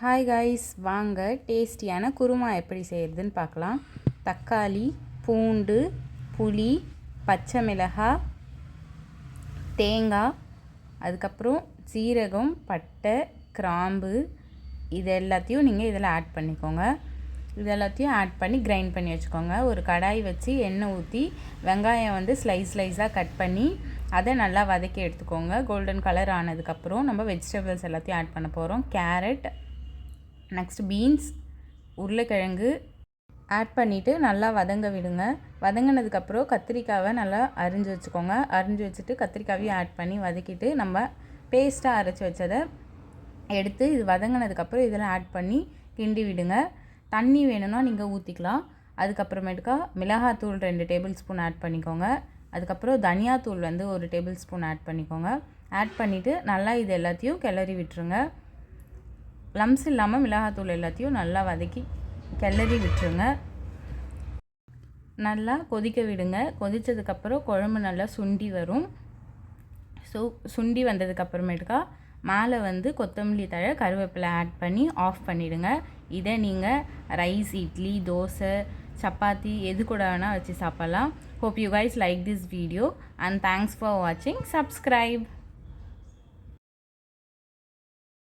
Hi guys, வாங்க டேஸ்டியான குருமா எப்படி செய்கிறதுன்னு பார்க்கலாம். தக்காளி, பூண்டு, புளி, பச்சை மிளகாய், தேங்காய், அதுக்கப்புறம் சீரகம், பட்டை, கிராம்பு, இது எல்லாத்தையும் நீங்கள் இதில் ஆட் பண்ணிக்கோங்க. இது எல்லாத்தையும் ஆட் பண்ணி கிரைண்ட் பண்ணி வச்சுக்கோங்க. ஒரு கடாய் வச்சு எண்ணெய் ஊற்றி வெங்காயம் ஸ்லைஸாக கட் பண்ணி அதை நல்லா வதக்கி எடுத்துக்கோங்க. கோல்டன் கலர் ஆனதுக்கப்புறம் நம்ம வெஜிடபிள்ஸ் எல்லாத்தையும் ஆட் பண்ண போகிறோம். கேரட், நெக்ஸ்ட் பீன்ஸ், உருளைக்கிழங்கு ஆட் பண்ணிவிட்டு நல்லா வதங்க விடுங்க. வதங்கினதுக்கப்புறம் கத்திரிக்காவை நல்லா அரிஞ்சு வச்சுக்கோங்க. அரிஞ்சு வச்சுட்டு கத்திரிக்காவையும் ஆட் பண்ணி வதக்கிட்டு நம்ம பேஸ்ட்டாக அரைச்சி வச்சதை எடுத்து இது வதங்கினதுக்கப்புறம் இதில் ஆட் பண்ணி கிண்டி விடுங்க. தண்ணி வேணும்னா நீங்கள் ஊற்றிக்கலாம். அதுக்கப்புறமேட்டுக்கா மிளகாத்தூள் 2 டேபிள் ஸ்பூன் ஆட் பண்ணிக்கோங்க. அதுக்கப்புறம் தனியாத்தூள் 1 டேபிள் ஸ்பூன் ஆட் பண்ணிக்கோங்க. ஆட் பண்ணிவிட்டு நல்லா இது எல்லாத்தையும் கிளறி விட்டுருங்க. லம்ஸ் இல்லாமல் மிளகாத்தூள் எல்லாத்தையும் நல்லா வதக்கி கிளறி விட்டுருங்க. நல்லா கொதிக்க விடுங்க. கொதித்ததுக்கப்புறம் குழம்பு நல்லா சுண்டி வரும். சுண்டி வந்ததுக்கப்புறமேட்டுக்கா மேலே கொத்தமல்லி தழை, கருவேப்பிலை ஆட் பண்ணி ஆஃப் பண்ணிவிடுங்க. இதை நீங்கள் ரைஸ், இட்லி, தோசை, சப்பாத்தி எது கூட வேணால் வச்சு சாப்பிட்லாம். Hope you guys like this video and thanks for watching. Subscribe.